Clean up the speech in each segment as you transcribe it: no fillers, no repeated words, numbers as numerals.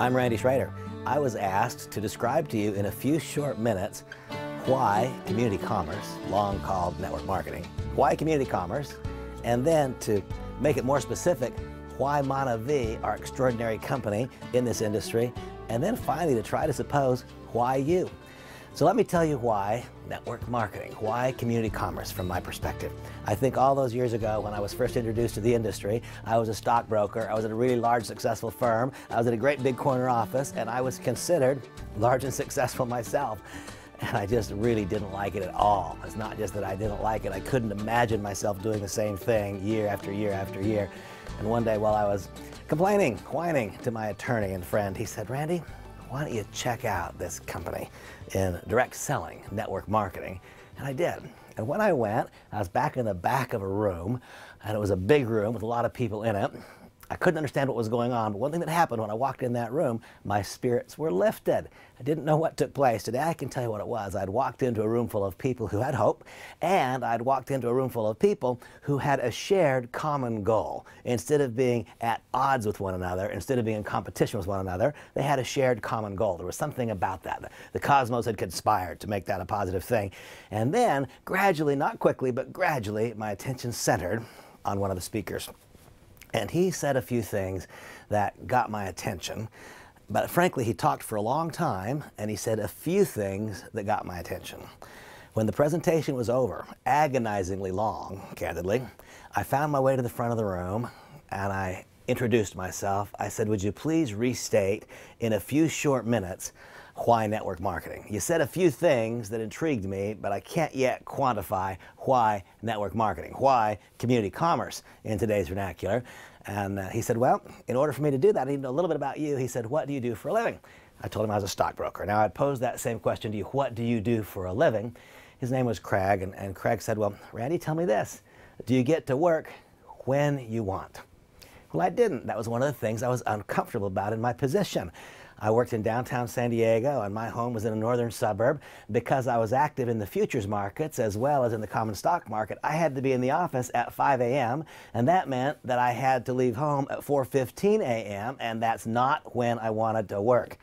I'm Randy Schrader. I was asked to describe to you in a few short minutes why community commerce, long called network marketing, why community commerce, and then to make it more specific, why Mona-wy, our extraordinary company in this industry, and then finally to try to suppose why you. So let me tell you why network marketing, why community commerce from my perspective. I think all those years ago when I was first introduced to the industry, I was a stockbroker, I was at a really large successful firm, I was at a great big corner office, and I was considered large and successful myself. And I just really didn't like it at all. It's not just that I didn't like it, I couldn't imagine myself doing the same thing year after year after year. And one day while I was complaining, whining to my attorney and friend, he said, "Randy, why don't you check out this company in direct selling, network marketing?" And I did. And when I went, I was back in the back of a room, and it was a big room with a lot of people in it. I couldn't understand what was going on, but one thing that happened when I walked in that room, my spirits were lifted. I didn't know what took place. Today I can tell you what it was. I'd walked into a room full of people who had hope, and I'd walked into a room full of people who had a shared common goal. Instead of being at odds with one another, instead of being in competition with one another, they had a shared common goal. There was something about that. The cosmos had conspired to make that a positive thing. And then, gradually, not quickly, but gradually, my attention centered on one of the speakers. And he said a few things that got my attention, but frankly, he talked for a long time, and he said a few things that got my attention. When the presentation was over, agonizingly long, candidly, I found my way to the front of the room, and I introduced myself. I said, "Would you please restate in a few short minutes why network marketing? You said a few things that intrigued me, but I can't yet quantify why network marketing, why community commerce in today's vernacular." And he said, "Well, in order for me to do that, I need to know a little bit about you." He said, "What do you do for a living?" I told him I was a stockbroker. Now, I'd posed that same question to you, what do you do for a living? His name was Craig, and Craig said, "Well, Randy, tell me this. Do you get to work when you want?" Well, I didn't. That was one of the things I was uncomfortable about in my position. I worked in downtown San Diego, and my home was in a northern suburb. Because I was active in the futures markets as well as in the common stock market, I had to be in the office at 5 a.m., and that meant that I had to leave home at 4:15 a.m., and that's not when I wanted to work.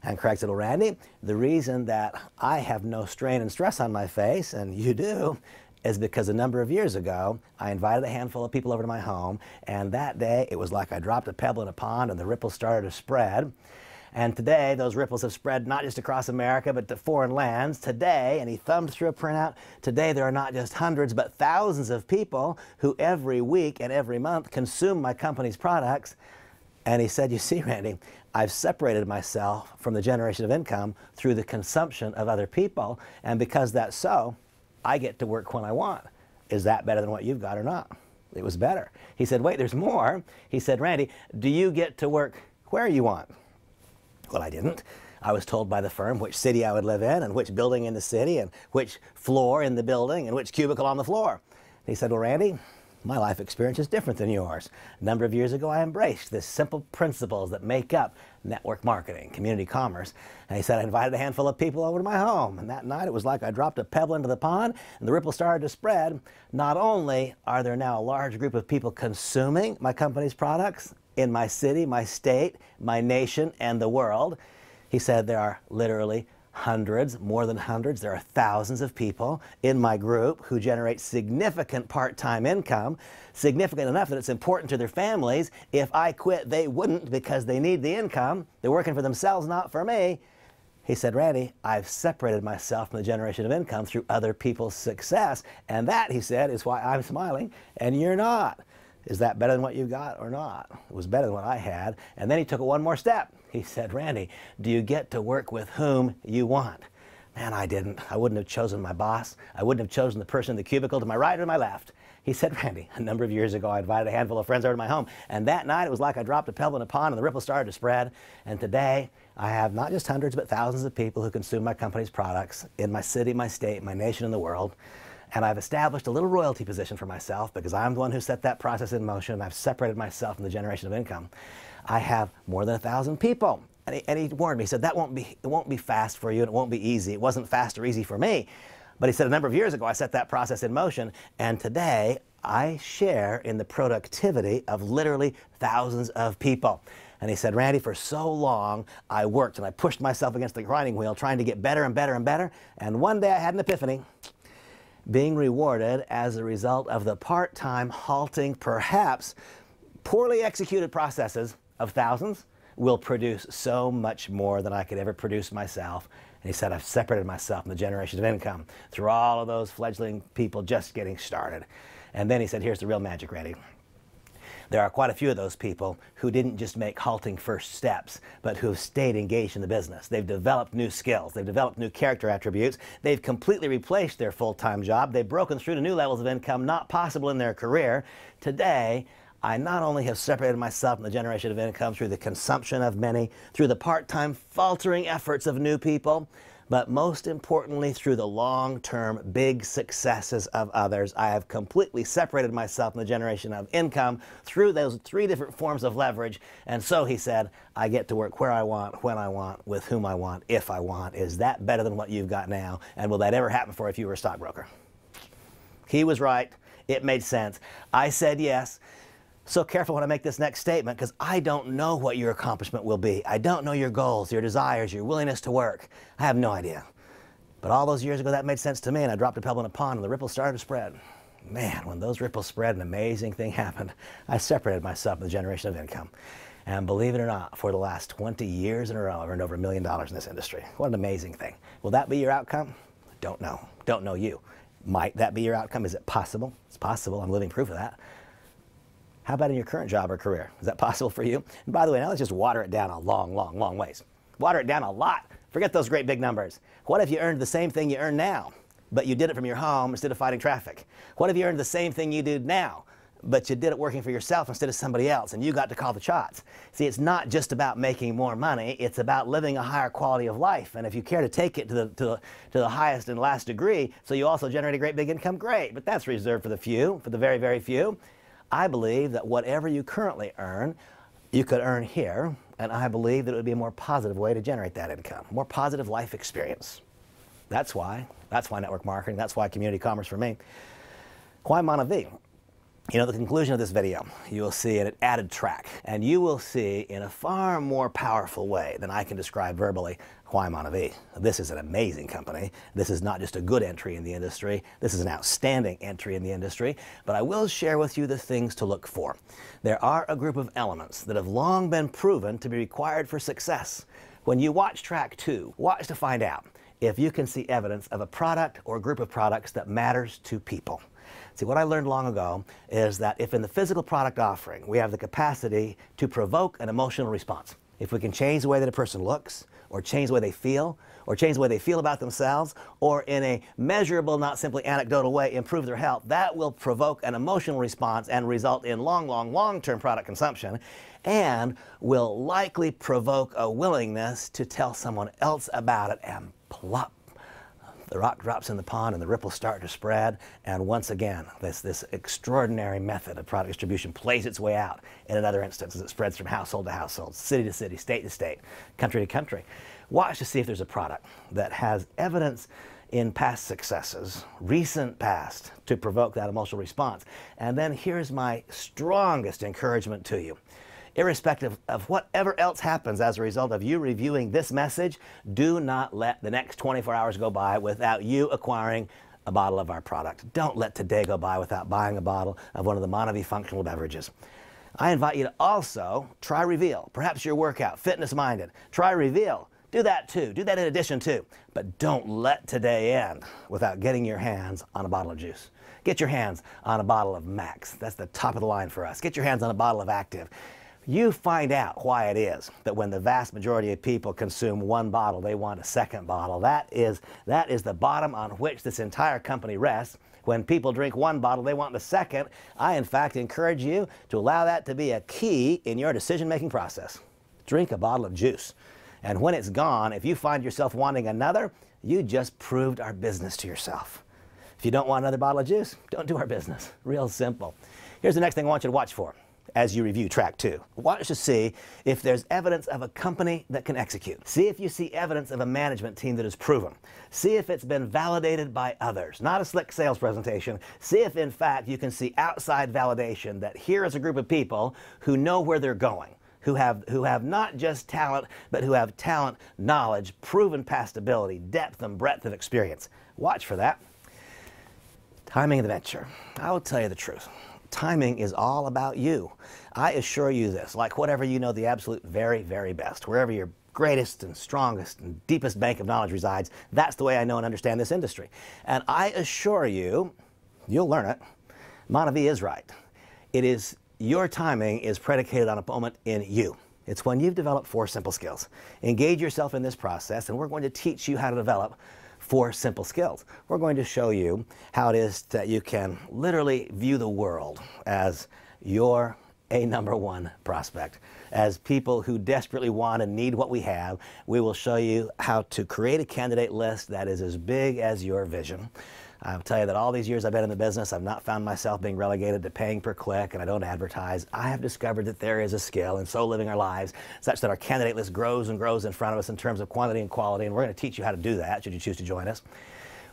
And Craig said, "Well, Randy, the reason that I have no strain and stress on my face, and you do, is because a number of years ago, I invited a handful of people over to my home, and that day it was like I dropped a pebble in a pond and the ripples started to spread. And today, those ripples have spread not just across America, but to foreign lands. Today," and he thumbed through a printout, "today there are not just hundreds, but thousands of people who every week and every month consume my company's products." And he said, "You see, Randy, I've separated myself from the generation of income through the consumption of other people, and because that's so, I get to work when I want. Is that better than what you've got or not?" It was better. He said, "Wait, there's more." He said, "Randy, do you get to work where you want?" Well, I didn't. I was told by the firm which city I would live in, and which building in the city, and which floor in the building, and which cubicle on the floor. He said, "Well, Randy, my life experience is different than yours. A number of years ago, I embraced the simple principles that make up network marketing, community commerce." And he said, "I invited a handful of people over to my home, and that night it was like I dropped a pebble into the pond, and the ripple started to spread. Not only are there now a large group of people consuming my company's products in my city, my state, my nation, and the world," he said, "there are literally hundreds, more than hundreds, there are thousands of people in my group who generate significant part-time income, significant enough that it's important to their families. If I quit, they wouldn't because they need the income. They're working for themselves, not for me." He said, "Randy, I've separated myself from the generation of income through other people's success. And that," he said, "is why I'm smiling and you're not. Is that better than what you've got or not?" It was better than what I had. And then he took it one more step. He said, "Randy, do you get to work with whom you want?" Man, I didn't. I wouldn't have chosen my boss. I wouldn't have chosen the person in the cubicle to my right or to my left. He said, "Randy, a number of years ago, I invited a handful of friends over to my home, and that night it was like I dropped a pebble in a pond and the ripple started to spread. And today, I have not just hundreds, but thousands of people who consume my company's products in my city, my state, my nation, and the world. And I've established a little royalty position for myself because I'm the one who set that process in motion, and I've separated myself from the generation of income. I have more than 1,000 people." And he warned me. He said, it won't be fast for you, and it won't be easy. It wasn't fast or easy for me. But he said, a number of years ago, I set that process in motion, and today I share in the productivity of literally thousands of people. And he said, Randy, for so long I worked and I pushed myself against the grinding wheel trying to get better and better and better. And one day I had an epiphany, being rewarded as a result of the part-time, halting, perhaps poorly executed processes of thousands will produce so much more than I could ever produce myself. And he said, I've separated myself from the generations of income through all of those fledgling people just getting started. And then he said, here's the real magic, Randy. There are quite a few of those people who didn't just make halting first steps, but who have stayed engaged in the business. They've developed new skills. They've developed new character attributes. They've completely replaced their full-time job. They've broken through to new levels of income not possible in their career. Today, I not only have separated myself from the generation of income through the consumption of many, through the part-time faltering efforts of new people, but most importantly through the long-term big successes of others. I have completely separated myself from the generation of income through those 3 different forms of leverage. And so he said, I get to work where I want, when I want, with whom I want, if I want. Is that better than what you've got now? And will that ever happen for if you were a stockbroker? He was right. It made sense. I said yes. So careful when I make this next statement, because I don't know what your accomplishment will be. I don't know your goals, your desires, your willingness to work. I have no idea. But all those years ago, that made sense to me, and I dropped a pebble in a pond, and the ripples started to spread. Man, when those ripples spread, an amazing thing happened. I separated myself from the generation of income. And believe it or not, for the last 20 years in a row, I've earned over $1 million in this industry. What an amazing thing. Will that be your outcome? Don't know. Don't know you. Might that be your outcome? Is it possible? It's possible. I'm living proof of that. How about in your current job or career? Is that possible for you? And by the way, now let's just water it down a long, long, long ways. Water it down a lot. Forget those great big numbers. What if you earned the same thing you earn now, but you did it from your home instead of fighting traffic? What if you earned the same thing you do now, but you did it working for yourself instead of somebody else, and you got to call the shots? See, it's not just about making more money. It's about living a higher quality of life. And if you care to take it to the highest and last degree, so you also generate a great big income, great. But that's reserved for the few, for the very, very few. I believe that whatever you currently earn, you could earn here, and I believe that it would be a more positive way to generate that income, more positive life experience. That's why network marketing, that's why community commerce for me. Why Mona-wy? You know, the conclusion of this video, you will see an added track, and you will see in a far more powerful way than I can describe verbally why Mona-wy. This is an amazing company. This is not just a good entry in the industry. This is an outstanding entry in the industry, but I will share with you the things to look for. There are a group of elements that have long been proven to be required for success. When you watch track 2, watch to find out if you can see evidence of a product or group of products that matters to people. See, what I learned long ago is that if in the physical product offering we have the capacity to provoke an emotional response, if we can change the way that a person looks, or change the way they feel, or change the way they feel about themselves, or in a measurable, not simply anecdotal way, improve their health, that will provoke an emotional response and result in long-term product consumption, and will likely provoke a willingness to tell someone else about it, and plop. The rock drops in the pond and the ripples start to spread, and once again, this extraordinary method of product distribution plays its way out in another instance as it spreads from household to household, city to city, state to state, country to country. Watch to see if there's a product that has evidence in past successes, recent past, to provoke that emotional response. And then here's my strongest encouragement to you. Irrespective of whatever else happens as a result of you reviewing this message, do not let the next 24 hours go by without you acquiring a bottle of our product. Don't let today go by without buying a bottle of one of the Mona-wy functional beverages. I invite you to also try Reveal. Perhaps you're workout, fitness-minded. Try Reveal. Do that too. Do that in addition to. But don't let today end without getting your hands on a bottle of juice. Get your hands on a bottle of Max. That's the top of the line for us. Get your hands on a bottle of Active. You find out why it is that when the vast majority of people consume one bottle, they want a second bottle. That is the bottom on which this entire company rests. When people drink one bottle, they want the second. I, in fact, encourage you to allow that to be a key in your decision-making process. Drink a bottle of juice. And when it's gone, if you find yourself wanting another, you just proved our business to yourself. If you don't want another bottle of juice, don't do our business. Real simple. Here's the next thing I want you to watch for as you review track 2. Watch to see if there's evidence of a company that can execute. See if you see evidence of a management team that is proven. See if it's been validated by others, not a slick sales presentation. See if, in fact, you can see outside validation that here is a group of people who know where they're going, who have not just talent, but who have talent, knowledge, proven past ability, depth and breadth of experience. Watch for that. Timing of the venture. I will tell you the truth. Timing is all about you. I assure you this, like whatever you know the absolute very, very best, wherever your greatest and strongest and deepest bank of knowledge resides, that's the way I know and understand this industry. And I assure you, you'll learn it, Mona-wy is right. It is, your timing is predicated on a moment in you. It's when you've developed 4 simple skills. Engage yourself in this process, and we're going to teach you how to develop 4 simple skills. We're going to show you how it is that you can literally view the world as your #1 prospect. As people who desperately want and need what we have, we will show you how to create a candidate list that is as big as your vision. I'll tell you that all these years I've been in the business, I've not found myself being relegated to paying per click, and I don't advertise. I have discovered that there is a skill in so living our lives such that our candidate list grows and grows in front of us in terms of quantity and quality, and we're going to teach you how to do that should you choose to join us.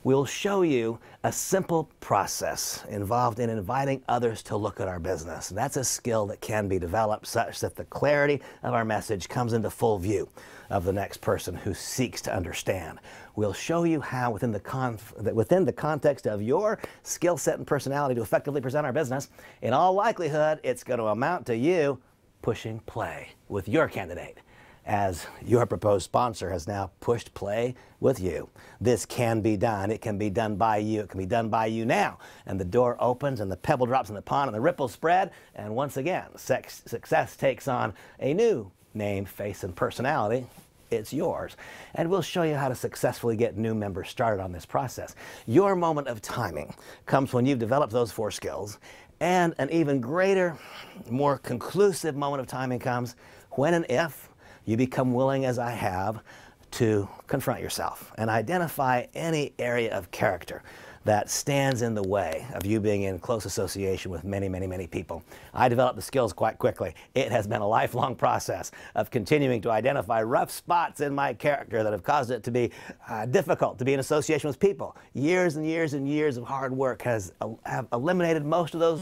We'll show you a simple process involved in inviting others to look at our business. And that's a skill that can be developed such that the clarity of our message comes into full view of the next person who seeks to understand. We'll show you how within the context of your skill set and personality to effectively present our business, in all likelihood, it's going to amount to you pushing play with your candidate, as your proposed sponsor has now pushed play with you. This can be done. It can be done by you. It can be done by you now. And the door opens and the pebble drops in the pond and the ripples spread. And once again, success takes on a new name, face, and personality. It's yours. And we'll show you how to successfully get new members started on this process. Your moment of timing comes when you've developed those 4 skills. And an even greater, more conclusive moment of timing comes when and if you become willing, as I have, to confront yourself and identify any area of character that stands in the way of you being in close association with many, many, many people. I developed the skills quite quickly. It has been a lifelong process of continuing to identify rough spots in my character that have caused it to be difficult to be in association with people. Years and years and years of hard work have eliminated most of those